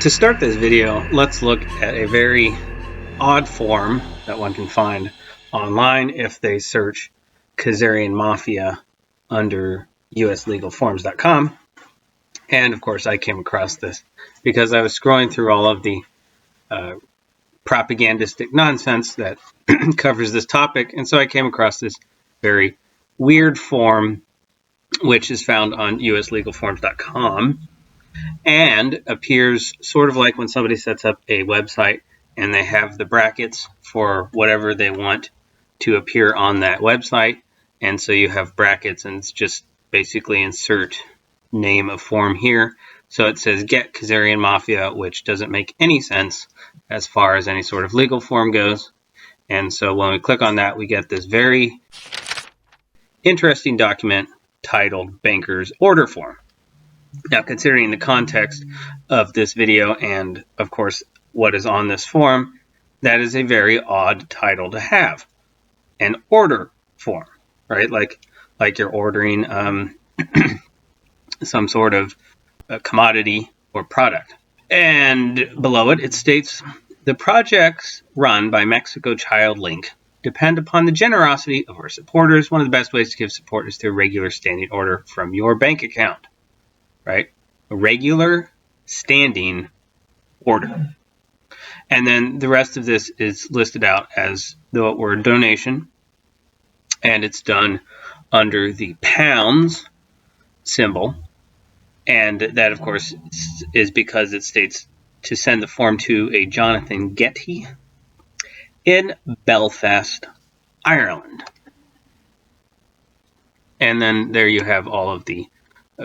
To start this video, let's look at a very odd form that one can find online if they search Khazarian Mafia under uslegalforms.com. And of course, I came across this because I was scrolling through all of the propagandistic nonsense that covers this topic. And so I came across this very weird form, which is found on uslegalforms.com. And appears sort of like when somebody sets up a website and they have the brackets for whatever they want to appear on that website. And so you have brackets and it's just basically insert name of form here. So it says get Khazarian Mafia, which doesn't make any sense as far as any sort of legal form goes. And so when we click on that, we get this very interesting document titled Banker's Order Form. Now, considering the context of this video and, of course, what is on this form, that is a very odd title to have. An order form, right? Like you're ordering some sort of commodity or product. And below it, it states, the projects run by Mexico Child Link depend upon the generosity of our supporters. One of the best ways to give support is through a regular standing order from your bank account. Right? A regular standing order. And then the rest of this is listed out as the word donation. And it's done under the pounds symbol. And that, of course, is because it states to send the form to a Jonathan Getty in Belfast, Ireland. And then there you have all of the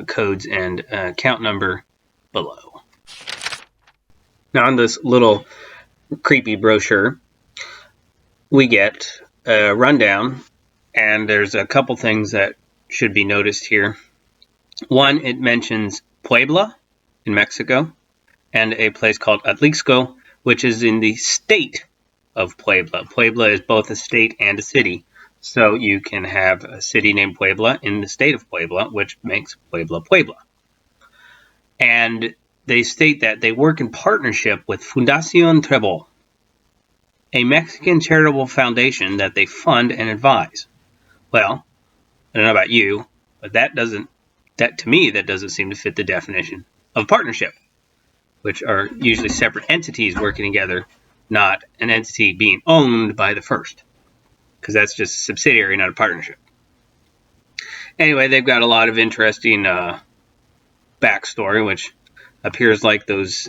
codes and account number below. Now on this little creepy brochure, we get a rundown, and there's a couple things that should be noticed here. One, it mentions Puebla in Mexico and a place called Atlixco, which is in the state of Puebla. Puebla is both a state and a city. So you can have a city named Puebla in the state of Puebla, which makes Puebla, Puebla. And they state that they work in partnership with Fundación Trebol, a Mexican charitable foundation that they fund and advise. Well, I don't know about you, but that doesn't seem to fit the definition of partnership, which are usually separate entities working together, not an entity being owned by the first. Because that's just a subsidiary, not a partnership. Anyway, they've got a lot of interesting backstory, which appears like those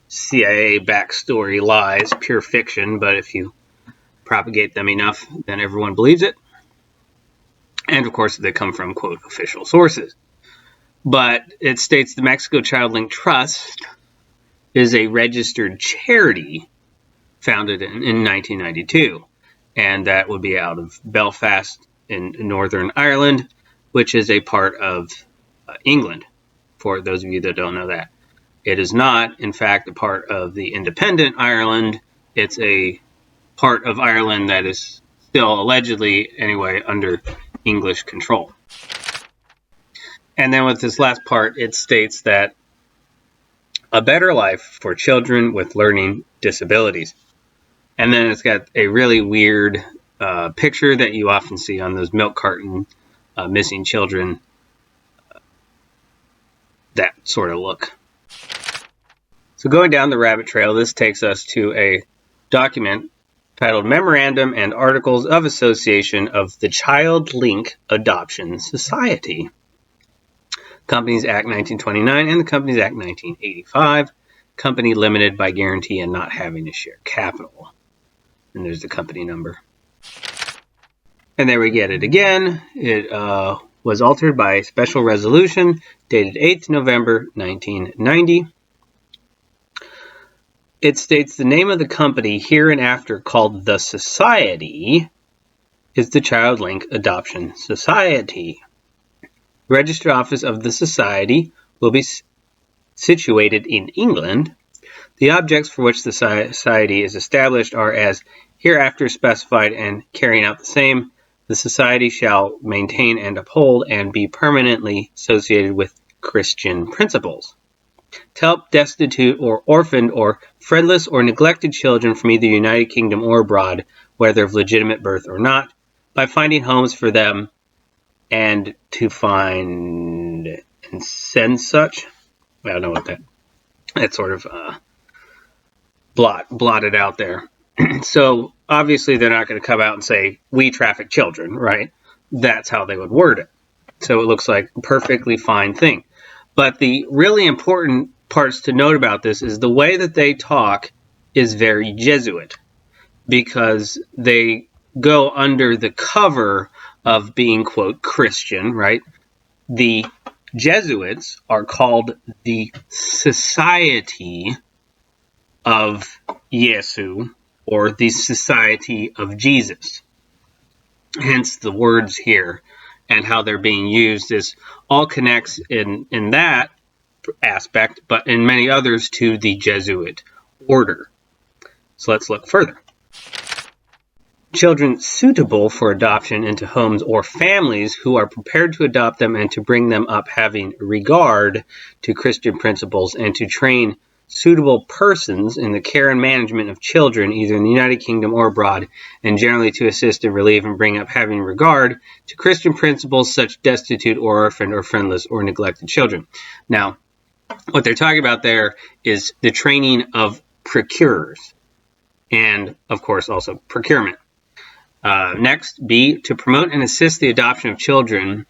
CIA backstory lies, pure fiction, but if you propagate them enough, then everyone believes it. And of course, they come from, quote, official sources. But it states the Mexico Child Link Trust is a registered charity founded in 1992. And that would be out of Belfast in Northern Ireland, which is a part of England, for those of you that don't know that. It is not, in fact, a part of the independent Ireland. It's a part of Ireland that is still allegedly, anyway, under English control. And then with this last part, it states that a better life for children with learning disabilities. And then it's got a really weird picture that you often see on those milk carton missing children, that sort of look. So going down the rabbit trail, this takes us to a document titled Memorandum and Articles of Association of the Child Link Adoption Society. Companies Act 1929 and the Companies Act 1985. Company limited by guarantee and not having a share capital. And there's the company number. And there we get it again. It was altered by a special resolution dated 8th November 1990. It states the name of the company hereinafter called the Society is the Child Link Adoption Society. The registered office of the Society will be situated in England. The objects for which the Society is established are as hereafter specified, and carrying out the same, the Society shall maintain and uphold and be permanently associated with Christian principles. to help destitute or orphaned or friendless or neglected children from either the United Kingdom or abroad, whether of legitimate birth or not, by finding homes for them and to find and send such. I don't know what that sort of blotted out there. So obviously they're not going to come out and say, we traffic children, right? That's how they would word it. So it looks like a perfectly fine thing. But the really important parts to note about this is the way that they talk is very Jesuit, because they go under the cover of being, quote, Christian, right? The Jesuits are called the Society of Jesu, or the Society of Jesus. Hence the words here and how they're being used is all connects in that aspect, but in many others to the Jesuit Order. So let's look further. Children suitable for adoption into homes or families who are prepared to adopt them and to bring them up having regard to Christian principles and to train suitable persons in the care and management of children, either in the United Kingdom or abroad, and generally to assist and relieve and bring up having regard to Christian principles such destitute or orphaned or friendless or neglected children. Now, what they're talking about there is the training of procurers and, of course, also procurement. Next, B, to promote and assist the adoption of children,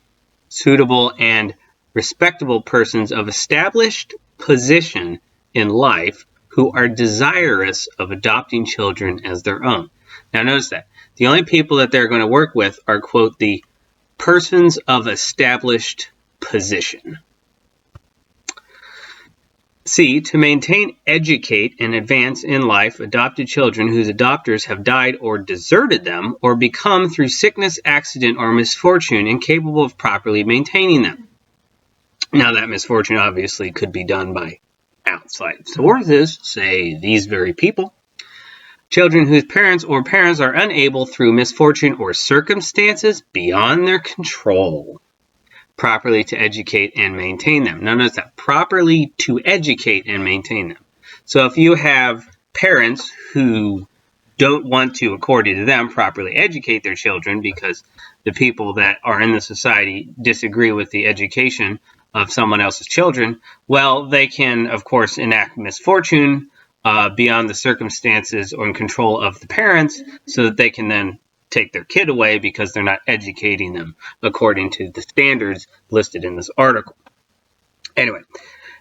suitable and respectable persons of established position in life who are desirous of adopting children as their own. Now notice that. The only people that they're going to work with are, quote, the persons of established position. C, to maintain, educate, and advance in life adopted children whose adopters have died or deserted them or become through sickness, accident, or misfortune incapable of properly maintaining them. Now that misfortune obviously could be done by outside sources, say these very people. Children whose parents are unable through misfortune or circumstances beyond their control properly to educate and maintain them. Now notice that, properly to educate and maintain them. So if you have parents who don't want to, according to them, properly educate their children because the people that are in the society disagree with the education of someone else's children, well, they can, of course, enact misfortune beyond the circumstances or in control of the parents so that they can then take their kid away because they're not educating them according to the standards listed in this article. Anyway,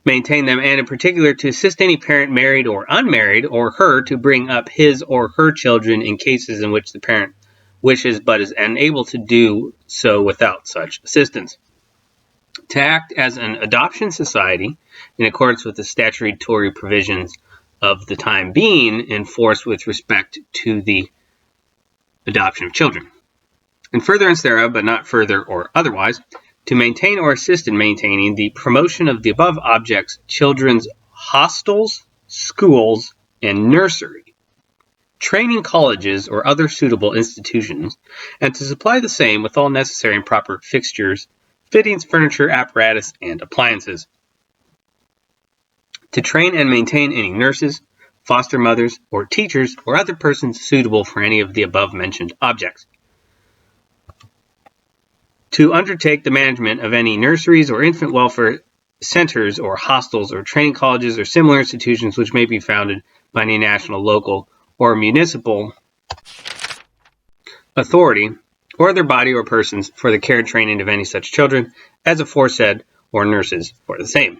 maintain them, and in particular to assist any parent, married or unmarried, or her to bring up his or her children in cases in which the parent wishes but is unable to do so without such assistance. To act as an adoption society in accordance with the statutory provisions of the time being in force with respect to the adoption of children. In furtherance thereof, but not further or otherwise, to maintain or assist in maintaining the promotion of the above objects, children's hostels, schools, and nursery, training colleges or other suitable institutions, and to supply the same with all necessary and proper fixtures, fittings, furniture, apparatus, and appliances. To train and maintain any nurses, foster mothers, or teachers, or other persons suitable for any of the above-mentioned objects. To undertake the management of any nurseries or infant welfare centers or hostels or training colleges or similar institutions which may be founded by any national, local, or municipal authority or other body or persons for the care and training of any such children as aforesaid, or nurses for the same.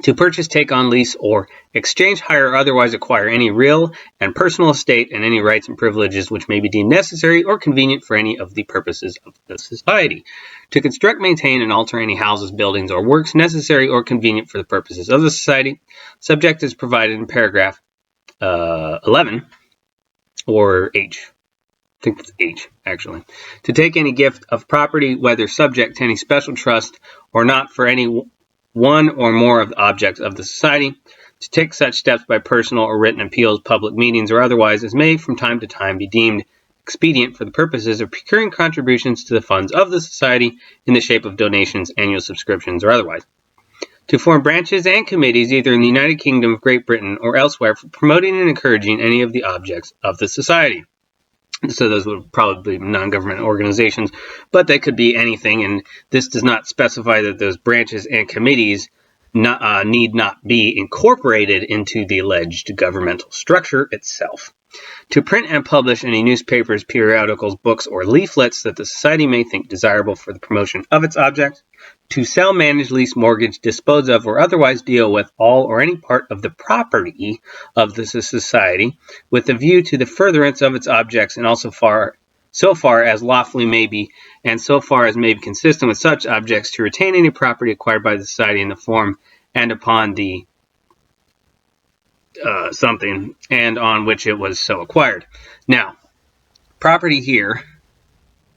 To purchase, take on lease, or exchange, hire, or otherwise acquire any real and personal estate and any rights and privileges which may be deemed necessary or convenient for any of the purposes of the society. To construct, maintain, and alter any houses, buildings, or works necessary or convenient for the purposes of the society, subject as provided in paragraph 11, or H. I think it's H, actually. To take any gift of property, whether subject to any special trust or not, for any one or more of the objects of the society, to take such steps by personal or written appeals, public meetings, or otherwise as may from time to time be deemed expedient for the purposes of procuring contributions to the funds of the society in the shape of donations, annual subscriptions, or otherwise. to form branches and committees either in the United Kingdom of Great Britain or elsewhere for promoting and encouraging any of the objects of the society. So those would probably be non-government organizations, but they could be anything, and this does not specify that those branches and committees need not be incorporated into the alleged governmental structure itself. To print and publish any newspapers, periodicals, books, or leaflets that the society may think desirable for the promotion of its objects. To sell, manage, lease, mortgage, dispose of, or otherwise deal with all or any part of the property of the society with a view to the furtherance of its objects and also so far as lawfully may be, and so far as may be consistent with such objects, to retain any property acquired by the society in the form and upon the something and on which it was so acquired. Now, property here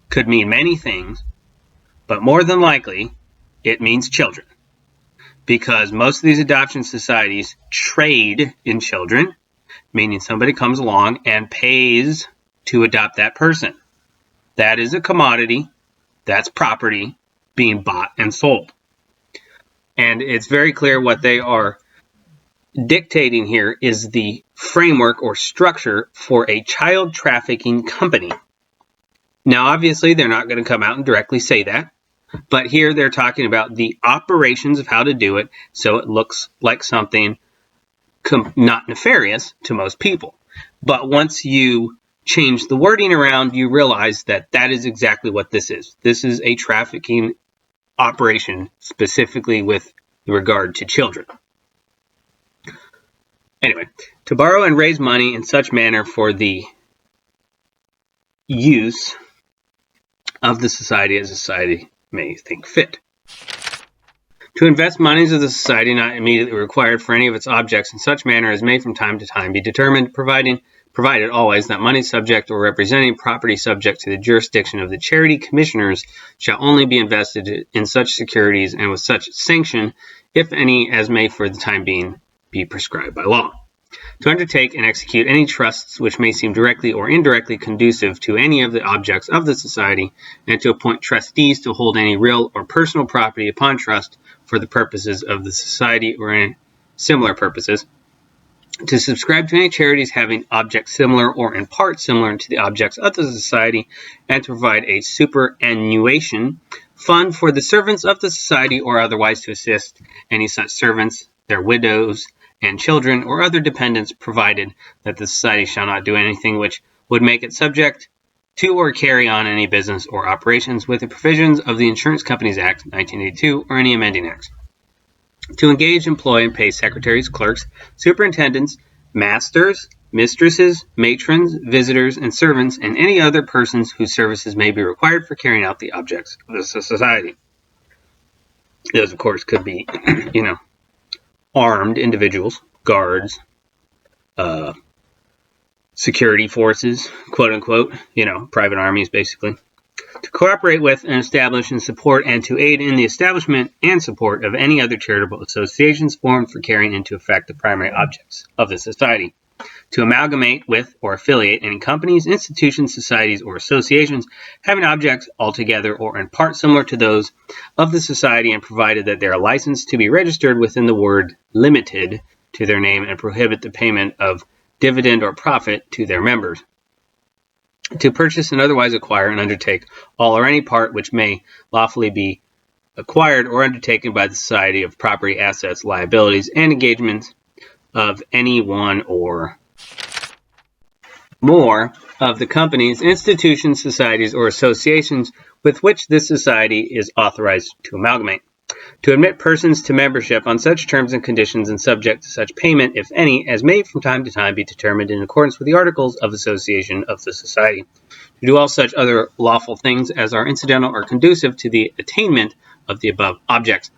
could mean many things, but more than likely it means children, because most of these adoption societies trade in children, meaning somebody comes along and pays to adopt that person. That is a commodity. That's property being bought and sold. And it's very clear what they are dictating here is the framework or structure for a child trafficking company. Now, obviously, they're not going to come out and directly say that, but here they're talking about the operations of how to do it so it looks like something not nefarious to most people. But once you change the wording around, you realize that that is exactly what this is. This is a trafficking operation specifically with regard to children. Anyway, to borrow and raise money in such manner for the use of the society as society may think fit. To invest monies of the society not immediately required for any of its objects in such manner as may from time to time be determined, provided always that money subject or representing property subject to the jurisdiction of the charity commissioners shall only be invested in such securities and with such sanction, if any, as may for the time being be prescribed by law. To undertake and execute any trusts which may seem directly or indirectly conducive to any of the objects of the society, and to appoint trustees to hold any real or personal property upon trust for the purposes of the society or in similar purposes. To subscribe to any charities having objects similar or in part similar to the objects of the society, and to provide a superannuation fund for the servants of the society or otherwise to assist any such servants, their widows, and children or other dependents, provided that the society shall not do anything which would make it subject to or carry on any business or operations with the provisions of the Insurance Companies Act 1982 or any amending acts. To engage, employ, and pay secretaries, clerks, superintendents, masters, mistresses, matrons, visitors, and servants, and any other persons whose services may be required for carrying out the objects of the society. Those, of course, could be, armed individuals, guards, security forces, quote unquote, private armies basically, to cooperate with and establish and support and to aid in the establishment and support of any other charitable associations formed for carrying into effect the primary objects of the society, to amalgamate with or affiliate any companies, institutions, societies, or associations having objects altogether or in part similar to those of the society, and provided that they are licensed to be registered within the word limited to their name and prohibit the payment of dividend or profit to their members. To purchase and otherwise acquire and undertake all or any part which may lawfully be acquired or undertaken by the society of property, assets, liabilities, and engagements of any one or more of the companies, institutions, societies, or associations with which this society is authorized to amalgamate. To admit persons to membership on such terms and conditions and subject to such payment, if any, as may from time to time be determined in accordance with the Articles of Association of the Society. To do all such other lawful things as are incidental or conducive to the attainment of the above objects,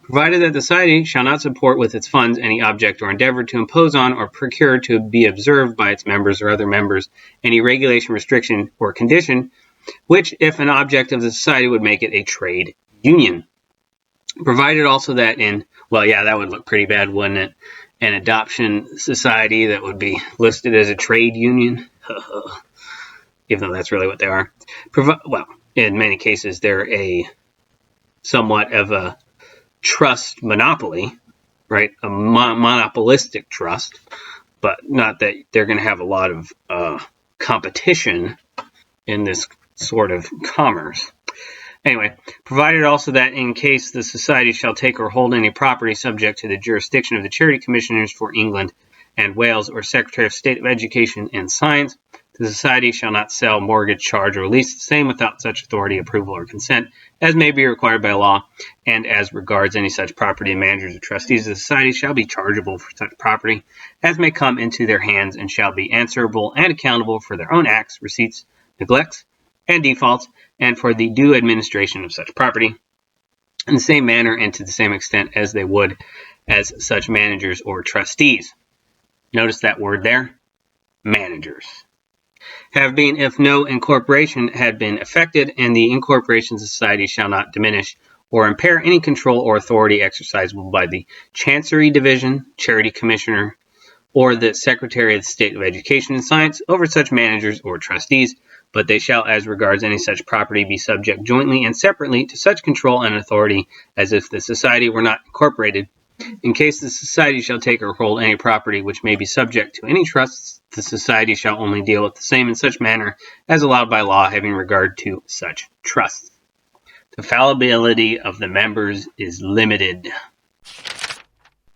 provided that the society shall not support with its funds any object or endeavor to impose on or procure to be observed by its members or other members any regulation, restriction, or condition, which, if an object of the society, would make it a trade union. Provided also that that would look pretty bad, wouldn't it? An adoption society that would be listed as a trade union, even though that's really what they are. In many cases, they're a somewhat of a trust monopoly, right? A monopolistic trust, but not that they're going to have a lot of competition in this sort of commerce. Anyway, provided also that in case the society shall take or hold any property subject to the jurisdiction of the Charity Commissioners for England and Wales or Secretary of State of Education and Science, the society shall not sell, mortgage, charge, or lease the same without such authority, approval, or consent as may be required by law, and as regards any such property, managers or trustees of the society shall be chargeable for such property as may come into their hands and shall be answerable and accountable for their own acts, receipts, neglects, and defaults, and for the due administration of such property in the same manner and to the same extent as they would as such managers or trustees. Notice that word there, managers. Have been if no incorporation had been effected, and the incorporation society shall not diminish or impair any control or authority exercisable by the Chancery Division, Charity Commissioner, or the Secretary of the State of Education and Science over such managers or trustees, but they shall, as regards any such property, be subject jointly and separately to such control and authority as if the society were not incorporated. In case the society shall take or hold any property which may be subject to any trusts, the society shall only deal with the same in such manner as allowed by law having regard to such trusts. The fallibility of the members is limited.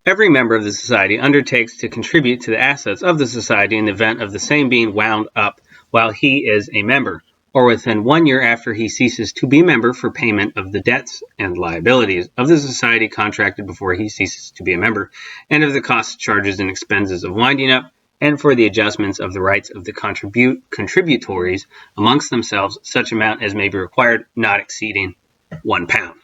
Every member of the society undertakes to contribute to the assets of the society in the event of the same being wound up while he is a member, or within 1 year after he ceases to be a member for payment of the debts and liabilities of the society contracted before he ceases to be a member, and of the costs, charges, and expenses of winding up, and for the adjustments of the rights of the contributories amongst themselves, such amount as may be required, not exceeding £1.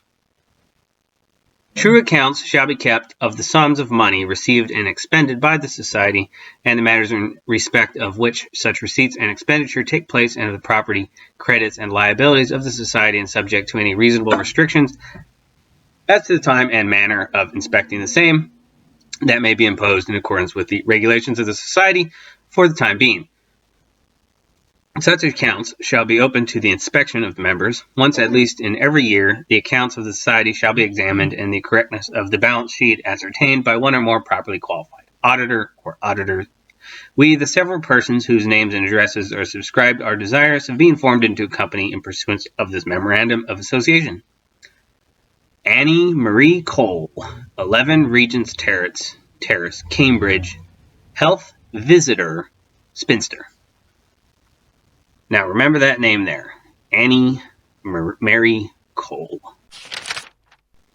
True accounts shall be kept of the sums of money received and expended by the society, and the matters in respect of which such receipts and expenditure take place, and of the property, credits, and liabilities of the society, and subject to any reasonable restrictions as to the time and manner of inspecting the same that may be imposed in accordance with the regulations of the society for the time being. Such accounts shall be open to the inspection of the members. Once at least in every year, the accounts of the society shall be examined and the correctness of the balance sheet ascertained by one or more properly qualified auditor or auditors. We, the several persons whose names and addresses are subscribed, are desirous of being formed into a company in pursuance of this memorandum of association. Annie Marie Cole, 11 Regent's Terrace, Cambridge, health visitor, spinster. Now remember that name there, Annie Mary Cole.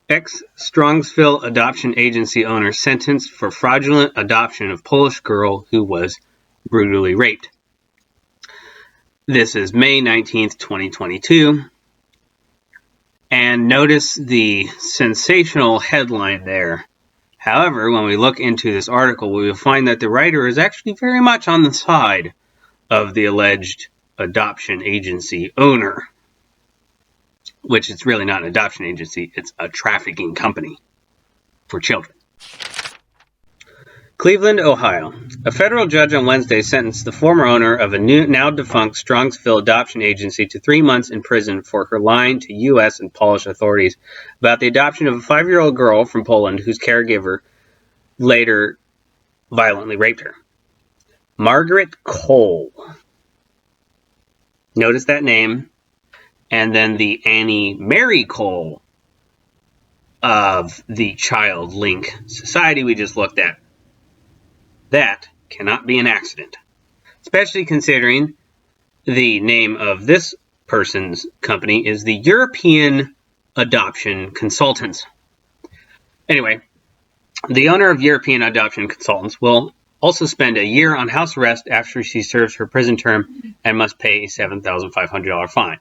Ex-Strongsville Adoption Agency owner sentenced for fraudulent adoption of Polish girl who was brutally raped. This is May 19th, 2022. And notice the sensational headline there. However, when we look into this article, we will find that the writer is actually very much on the side of the alleged adoption agency owner, which is really not an adoption agency, it's a trafficking company for children. Cleveland, Ohio. A federal judge on Wednesday sentenced the former owner of a now defunct Strongsville adoption agency to 3 months in prison for her lying to U.S. and Polish authorities about the adoption of a 5-year-old girl from Poland whose caregiver later violently raped her. Margaret Cole. Notice that name, and then the Annie Mary Cole of the Child Link Society we just looked at. That cannot be an accident, especially considering the name of this person's company is the European Adoption Consultants. Anyway, the owner of European Adoption Consultants will also spend a year on house arrest after she serves her prison term and must pay a $7,500 fine.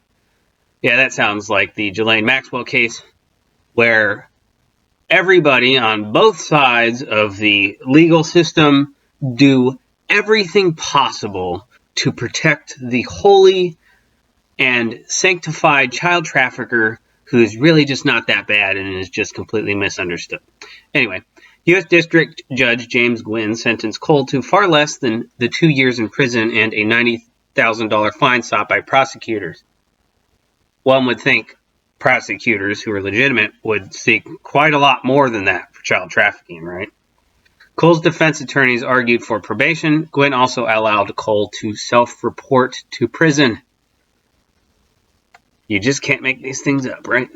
Yeah, that sounds like the Ghislaine Maxwell case, where everybody on both sides of the legal system do everything possible to protect the holy and sanctified child trafficker who is really just not that bad and is just completely misunderstood. Anyway, U.S. District Judge James Gwynn sentenced Cole to far less than the 2 years in prison and a $90,000 fine sought by prosecutors. One would think prosecutors who are legitimate would seek quite a lot more than that for child trafficking, right? Cole's defense attorneys argued for probation. Gwynn also allowed Cole to self-report to prison. You just can't make these things up, right?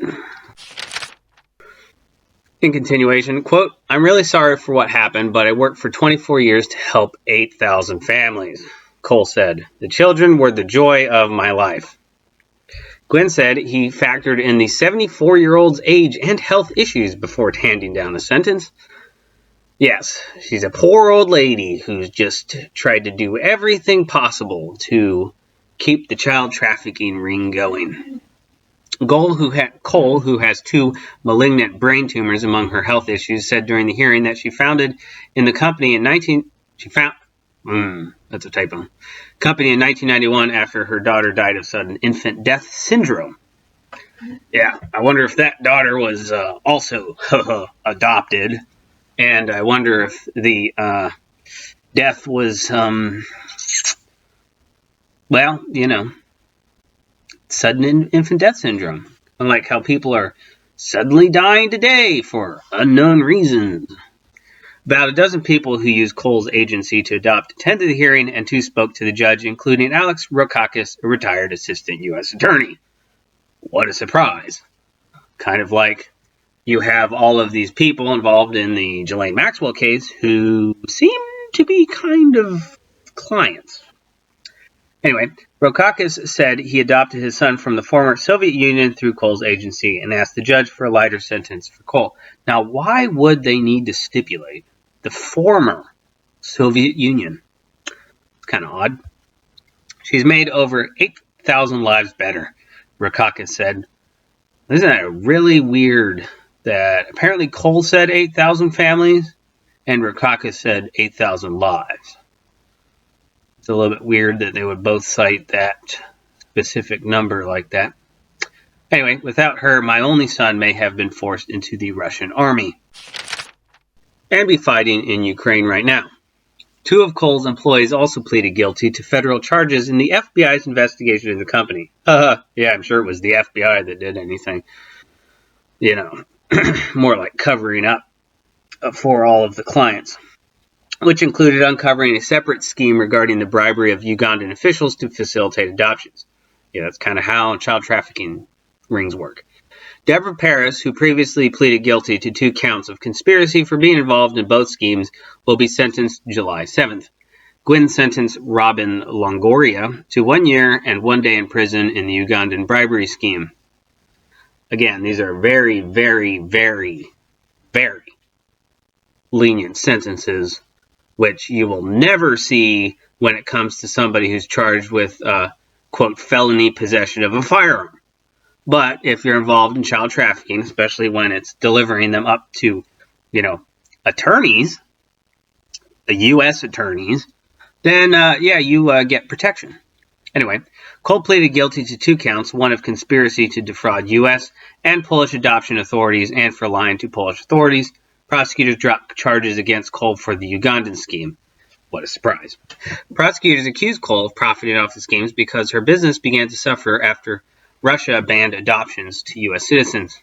In continuation, quote, "I'm really sorry for what happened, but I worked for 24 years to help 8,000 families," Cole said. "The children were the joy of my life." Gwynn said he factored in the 74-year-old's age and health issues before handing down a sentence. Yes, she's a poor old lady who's just tried to do everything possible to keep the child trafficking ring going. Cole, who has 2 malignant brain tumors among her health issues, said during the hearing that she founded in the company in 1991 after her daughter died of sudden infant death syndrome. Yeah, I wonder if that daughter was also adopted, and I wonder if the death was, well, you know, sudden infant death syndrome. Unlike how people are suddenly dying today for unknown reasons. About a dozen people who used Cole's agency to adopt attended the hearing, and 2 spoke to the judge, including Alex Rokakis, a retired assistant U.S. attorney. What a surprise. Kind of like you have all of these people involved in the Ghislaine Maxwell case who seem to be kind of clients. Anyway, Rokakis said he adopted his son from the former Soviet Union through Cole's agency and asked the judge for a lighter sentence for Cole. Now, why would they need to stipulate the former Soviet Union? It's kind of odd. She's made over 8,000 lives better, Rokakis said. Isn't that really weird that apparently Cole said 8,000 families and Rokakis said 8,000 lives? It's a little bit weird that they would both cite that specific number like that. Anyway, without her, my only son may have been forced into the Russian army and be fighting in Ukraine right now. 2 of Cole's employees also pleaded guilty to federal charges in the FBI's investigation of the company. Yeah, I'm sure it was the FBI that did anything. You know, more like covering up for all of the clients, which included uncovering a separate scheme regarding the bribery of Ugandan officials to facilitate adoptions. Yeah, that's kind of how child trafficking rings work. Deborah Paris, who previously pleaded guilty to 2 counts of conspiracy for being involved in both schemes, will be sentenced July 7th. Gwynn sentenced Robin Longoria to 1 year and 1 day in prison in the Ugandan bribery scheme. Again, these are very, very, very, very lenient sentences, which you will never see when it comes to somebody who's charged with, quote, felony possession of a firearm. But if you're involved in child trafficking, especially when it's delivering them up to, you know, attorneys, the U.S. attorneys, then, yeah, you get protection. Anyway, Cole pleaded guilty to 2 counts, one of conspiracy to defraud U.S. and Polish adoption authorities and for lying to Polish authorities. Prosecutors dropped charges against Cole for the Ugandan scheme. What a surprise. Prosecutors accused Cole of profiting off the schemes because her business began to suffer after Russia banned adoptions to U.S. citizens.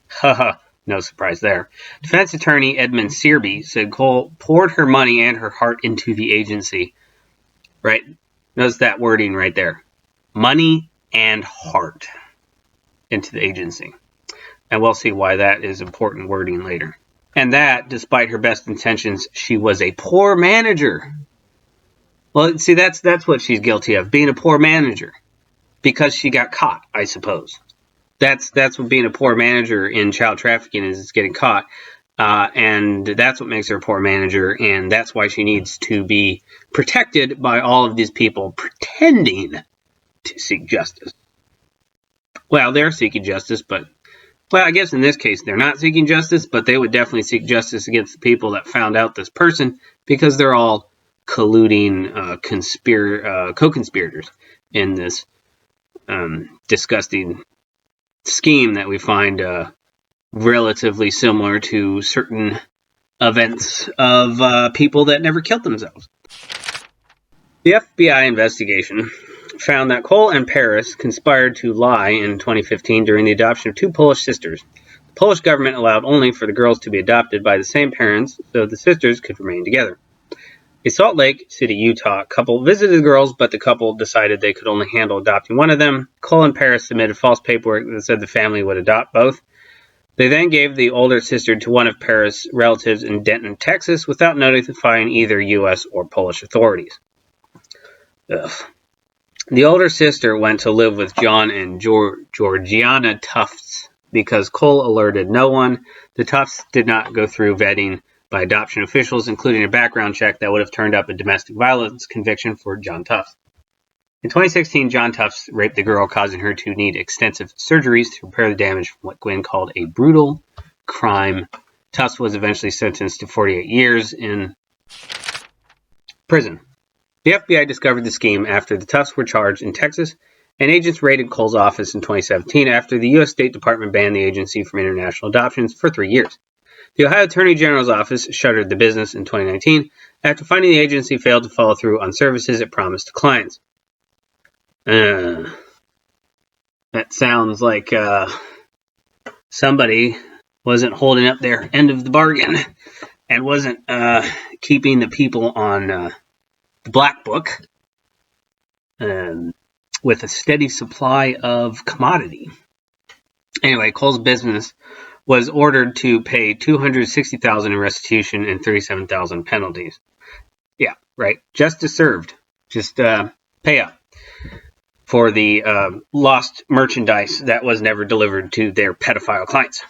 Haha, no surprise there. Defense attorney Edmund Searby said Cole poured her money and her heart into the agency. Right? Notice that wording right there. Money and heart into the agency. And we'll see why that is important wording later. And that, despite her best intentions, she was a poor manager. Well, see, that's what she's guilty of, being a poor manager. Because she got caught, I suppose. That's what being a poor manager in child trafficking is, it's getting caught. And that's what makes her a poor manager, and that's why she needs to be protected by all of these people pretending to seek justice. Well, they're seeking justice, but, well, I guess in this case they're not seeking justice, but they would definitely seek justice against the people that found out this person, because they're all colluding co-conspirators in this disgusting scheme that we find relatively similar to certain events of people that never killed themselves. The FBI investigation found that Cole and Paris conspired to lie in 2015 during the adoption of 2 Polish sisters. The Polish government allowed only for the girls to be adopted by the same parents so the sisters could remain together. A Salt Lake City, Utah couple visited the girls, but the couple decided they could only handle adopting one of them. Cole and Paris submitted false paperwork that said the family would adopt both. They then gave the older sister to one of Paris' relatives in Denton, Texas, without notifying either U.S. or Polish authorities. Ugh. The older sister went to live with John and Georgiana Tufts because Cole alerted no one. The Tufts did not go through vetting by adoption officials, including a background check that would have turned up a domestic violence conviction for John Tufts. In 2016, John Tufts raped the girl, causing her to need extensive surgeries to repair the damage from what Gwynn called a brutal crime. Tufts was eventually sentenced to 48 years in prison. The FBI discovered the scheme after the Tufts were charged in Texas, and agents raided Cole's office in 2017 after the U.S. State Department banned the agency from international adoptions for 3 years. The Ohio Attorney General's office shuttered the business in 2019 after finding the agency failed to follow through on services it promised to clients. That sounds like somebody wasn't holding up their end of the bargain and wasn't keeping the people on the black book with a steady supply of commodity. Anyway, Cole's business was ordered to pay $260,000 in restitution and $37,000 penalties. Yeah, right. Justice served. Just pay up for the lost merchandise that was never delivered to their pedophile clients.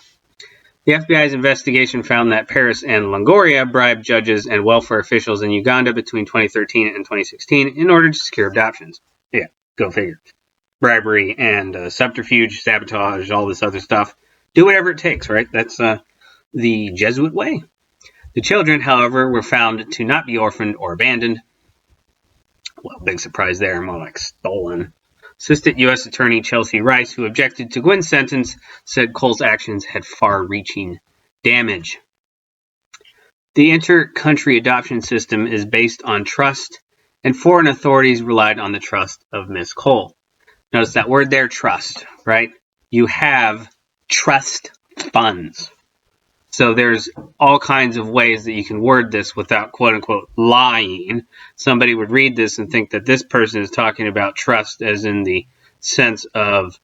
The FBI's investigation found that Paris and Longoria bribed judges and welfare officials in Uganda between 2013 and 2016 in order to secure adoptions. Yeah, go figure. Bribery and subterfuge, sabotage, all this other stuff. Do whatever it takes, right? That's the Jesuit way. The children, however, were found to not be orphaned or abandoned. Well, big surprise there, more like stolen. Assistant U.S. Attorney Chelsea Rice, who objected to Gwynn's sentence, said Cole's actions had far-reaching damage. The inter-country adoption system is based on trust, and foreign authorities relied on the trust of Miss Cole. Notice that word there, trust, right? You have trust funds. So there's all kinds of ways that you can word this without quote-unquote lying. Somebody would read this and think that this person is talking about trust as in the sense of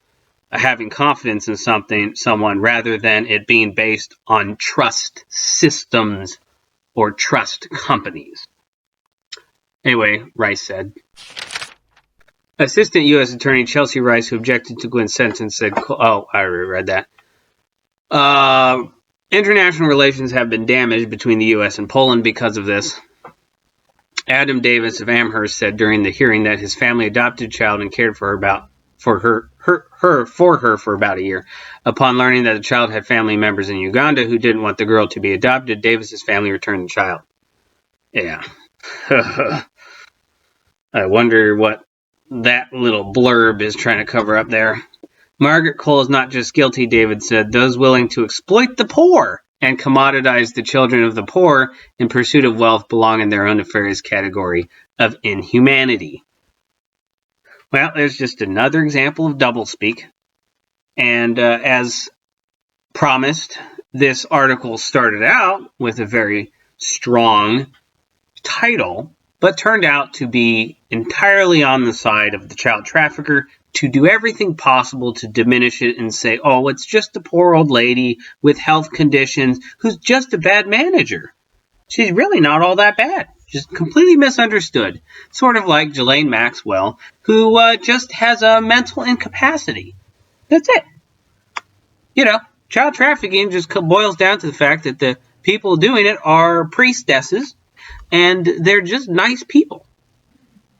having confidence in someone, rather than it being based on trust systems or trust companies. Anyway, Rice said. Assistant U.S. Attorney Chelsea Rice, who objected to Gwynn's sentence, said, oh, I already read that. International relations have been damaged between the U.S. and Poland because of this. Adam Davis of Amherst said during the hearing that his family adopted a child and cared for her for about a year. Upon learning that the child had family members in Uganda who didn't want the girl to be adopted, Davis's family returned the child. Yeah. I wonder what that little blurb is trying to cover up there. Margaret Cole is not just guilty, David said. Those willing to exploit the poor and commoditize the children of the poor in pursuit of wealth belong in their own nefarious category of inhumanity. Well, there's just another example of doublespeak. And as promised, this article started out with a very strong title, but turned out to be entirely on the side of the child trafficker, to do everything possible to diminish it and say, oh, it's just a poor old lady with health conditions who's just a bad manager. She's really not all that bad. Just completely misunderstood. Sort of like Ghislaine Maxwell, who just has a mental incapacity. That's it. You know, child trafficking just boils down to the fact that the people doing it are priestesses, and they're just nice people.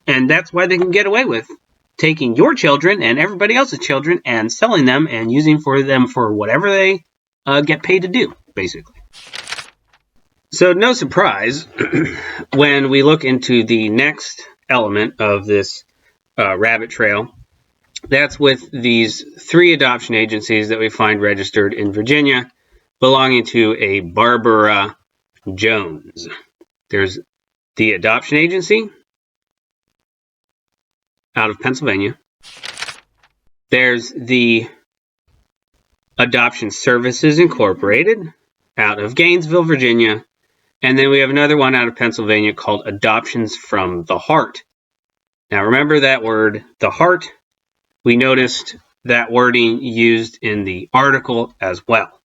And that's why they can get away with taking your children and everybody else's children and selling them and using them for whatever they get paid to do, basically. So no surprise when we look into the next element of this rabbit trail. That's with these 3 adoption agencies that we find registered in Virginia belonging to a Barbara Jones. There's the adoption agency, out of Pennsylvania. There's the Adoption Services Incorporated out of Gainesville, Virginia. And then we have another one out of Pennsylvania called Adoptions from the Heart. Now remember that word, the heart. We noticed that wording used in the article as well.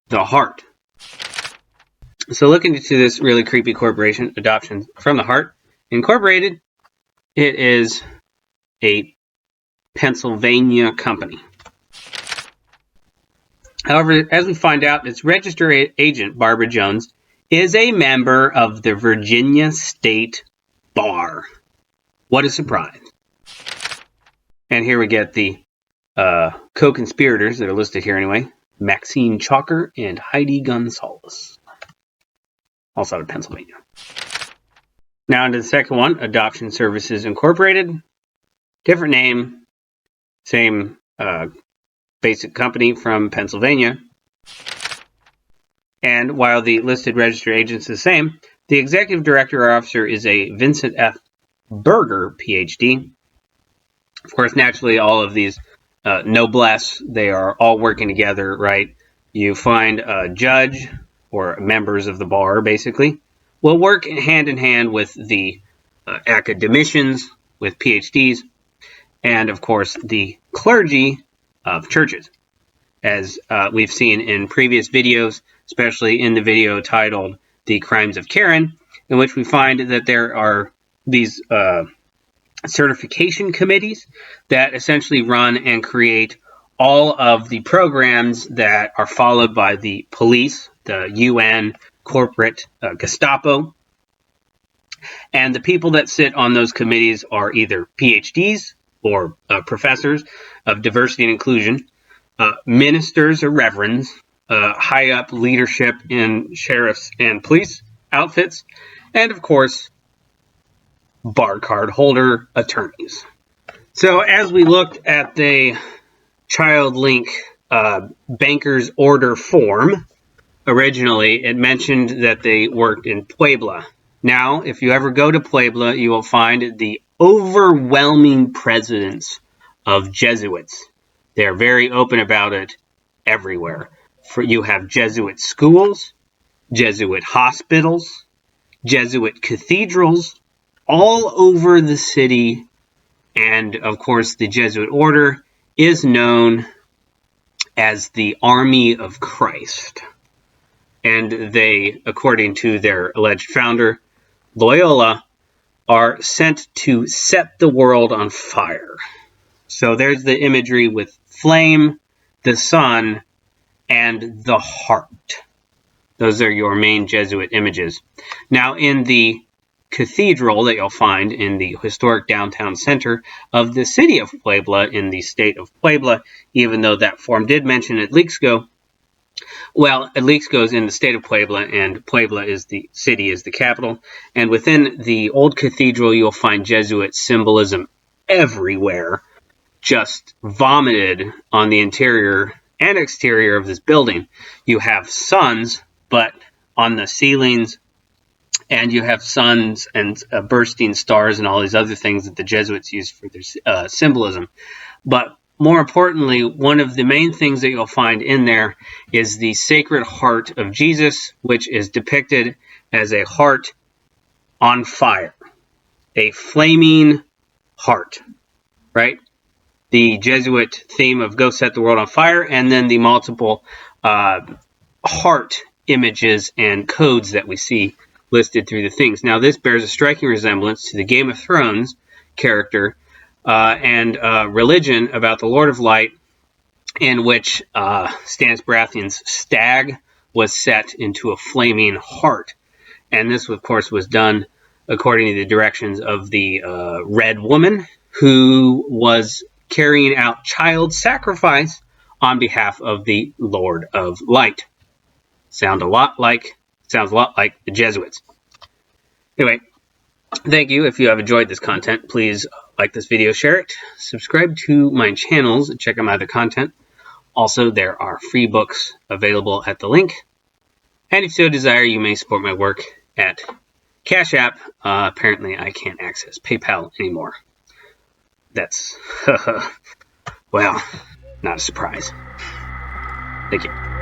The heart. So looking into this really creepy corporation, Adoptions from the Heart Incorporated, it is a Pennsylvania company. However, as we find out, its registered agent, Barbara Jones, is a member of the Virginia State Bar. What a surprise. And here we get the co-conspirators that are listed here anyway. Maxine Chalker and Heidi Gonzalez. Also out of Pennsylvania. Now into the second one, Adoption Services Incorporated. Different name, same basic company from Pennsylvania. And while the listed registered agent is the same, the executive director or officer is a Vincent F. Berger, PhD. Of course, naturally, all of these noblesse, they are all working together, right? You find a judge or members of the bar, basically, will work hand in hand with the academicians with PhDs and, of course, the clergy of churches. As we've seen in previous videos, especially in the video titled The Crimes of Karen, in which we find that there are these certification committees that essentially run and create all of the programs that are followed by the police, the UN, corporate, Gestapo. And the people that sit on those committees are either PhDs or professors of diversity and inclusion, ministers or reverends, high up leadership in sheriffs and police outfits, and of course, bar card holder attorneys. So as we looked at the Child Link Banker's Order form, originally it mentioned that they worked in Puebla. Now, if you ever go to Puebla, you will find the overwhelming presence of Jesuits. They're very open about it everywhere. You have Jesuit schools, Jesuit hospitals, Jesuit cathedrals, all over the city. And, of course, the Jesuit Order is known as the Army of Christ. And they, according to their alleged founder, Loyola, are sent to set the world on fire. So there's the imagery with flame, the sun, and the heart. Those are your main Jesuit images. Now, in the cathedral that you'll find in the historic downtown center of the city of Puebla in the state of Puebla, even though that form did mention Atlixco, well, Atlixco is in the state of Puebla, and Puebla is the city, is the capital. And within the old cathedral, you'll find Jesuit symbolism everywhere, just vomited on the interior and exterior of this building. You have suns, but on the ceilings, and you have suns and bursting stars and all these other things that the Jesuits use for their symbolism. But more importantly, one of the main things that you'll find in there is the Sacred Heart of Jesus, which is depicted as a heart on fire, a flaming heart, right? The Jesuit theme of go set the world on fire, and then the multiple heart images and codes that we see listed through the things. Now, this bears a striking resemblance to the Game of Thrones character and religion about the Lord of Light, in which Stannis Baratheon's stag was set into a flaming heart. And this, of course, was done according to the directions of the Red Woman, who was carrying out child sacrifice on behalf of the Lord of Light. Sounds a lot like the Jesuits. Anyway, thank you. If you have enjoyed this content, please like this video, share it, subscribe to my channels, and check out my other content. Also, there are free books available at the link. And if you so desire, you may support my work at Cash App. Apparently, I can't access PayPal anymore. That's, well, not a surprise. Thank you.